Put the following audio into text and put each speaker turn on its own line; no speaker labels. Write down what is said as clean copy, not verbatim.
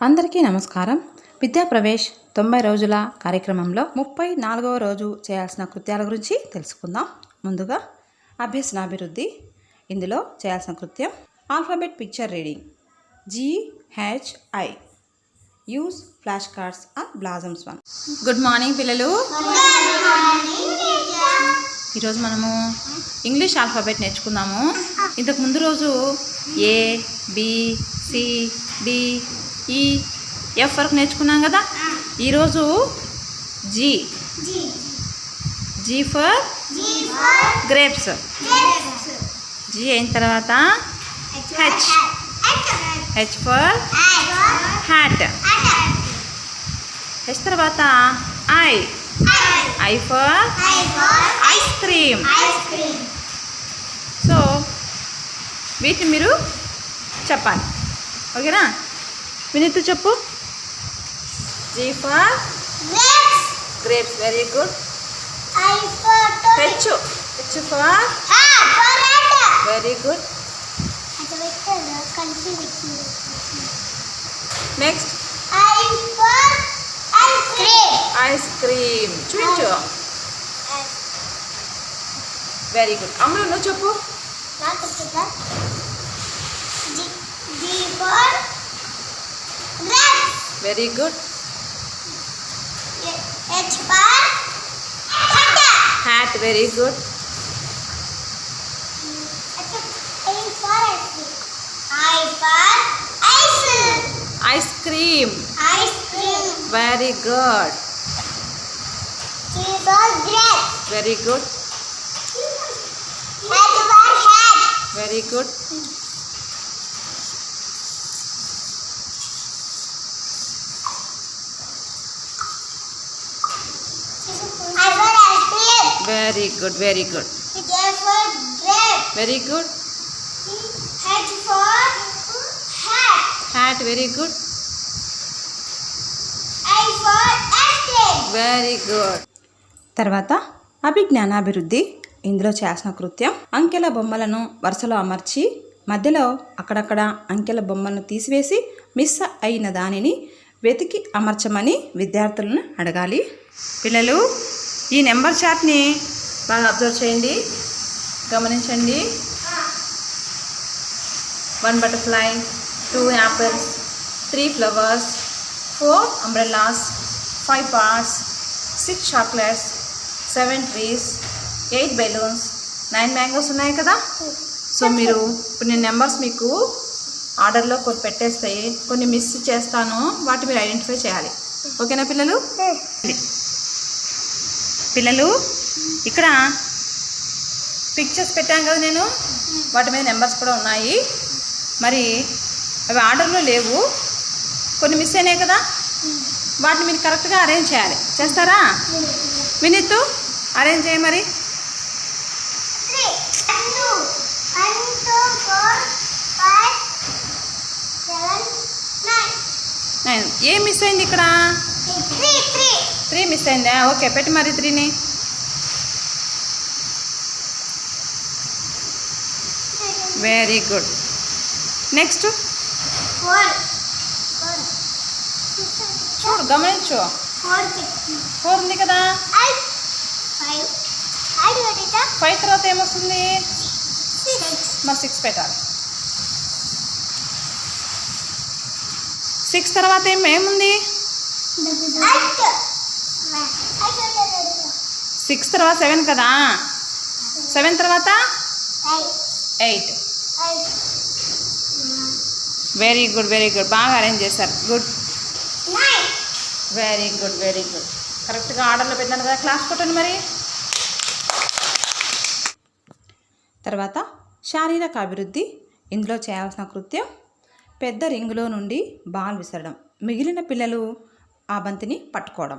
అందరికీ నమస్కారం. విద్యా ప్రవేశ్ 90 రోజుల కార్యక్రమంలో 34వ రోజు చేయాల్సిన కృత్యాల గురించి తెలుసుకుందాం. ముందుగా అభ్యసనాభివృద్ధి. ఇందులో చేయాల్సిన కృత్యం alphabet picture reading. GHI. Use flash cards on blossoms 1. Good morning పిల్లలు. ఈరోజు మనము ఇంగ్లీష్ ఆల్ఫాబెట్ నేర్చుకుందాము. ఇంతకు ముందు రోజు ABCDEF వరకు నేర్చుకున్నాం కదా. ఈరోజు G ఫర్ గ్రేప్స్. G అయిన తర్వాత H ఫర్ హ్యాట్. H తర్వాత I for ice cream. So వీటిని మీరు చెప్పాలి, ఓకేనా? వినీత్ చెప్పు. G for grapes. Very good. H for very good. Next ice cream. చూపించు. Very good. అమ్మ నువ్వు చెప్పు. Very good. Hat. Very good. Ice cream. Very good. Very good. Very good. Very good, very good. Very good.
H for hat.
Hat, very good.
I for ice cream.
Very good. తర్వాత అభిజ్ఞానాభివృద్ధి. ఇందులో చేయాల్సిన కృత్యం అంకెల బొమ్మలను వరుసలో అమర్చి మధ్యలో అక్కడక్కడ అంకెల బొమ్మలను తీసివేసి మిస్ అయిన దానిని వెతికి అమర్చమని విద్యార్థులను అడగాలి. పిల్లలు ఈ నెంబర్ చార్ట్ని బాగా అబ్జర్వ్ చేయండి, గమనించండి. 1 butterfly, 2 apples, 3 flowers, 4 umbrellas, 5 parts, 6 chocolates, 7 trees, 8 balloons, 9 mangoes ఉన్నాయి కదా. సో మీరు ఇప్పుడు నేను నెంబర్స్ మీకు ఆర్డర్లో కొన్ని పెట్టేస్తాయి, కొన్ని మిస్ చేస్తాను, వాటి మీరు ఐడెంటిఫై చేయాలి, ఓకేనా పిల్లలు? పిల్లలు ఇక్కడ పిక్చర్స్ పెట్టాను కదా నేను, వాటి మీద నెంబర్స్ కూడా ఉన్నాయి. మరి అవి ఆర్డర్లో లేవు, కొన్ని మిస్ అయినాయి కదా, వాటిని మీరు కరెక్ట్గా అరేంజ్ చేయాలి. చేస్తారా? వినీత్ అరేంజ్ చేయ. మరి 9 ఏం మిస్ అయింది ఇక్కడ? 3 మిస్ అయిందా? ఓకే, పెట్టి మరి 3ని. Very good. నెక్స్ట్ చూడు, గమనించు. 4 ఉంది కదా. 5 తర్వాత ఏమొస్తుంది? మరి 6 పెట్టాలి. 6 తర్వాత ఏముంది? 6 తర్వాత 7 కదా. 7 తర్వాత 8. Very good, very good. బాగా అరేంజ్ చేశారు. Good. Very good, very good. కరెక్ట్గా ఆర్డర్లో పెట్టినాను కదా. క్లాస్ కొట్టండి మరి. తర్వాత శారీరక అభివృద్ధి. ఇందులో చేయాల్సిన కృత్యం పెద్ద రింగులో నుండి బాల్ విసరడం, మిగిలిన పిల్లలు ఆ బంతిని పట్టుకోవడం.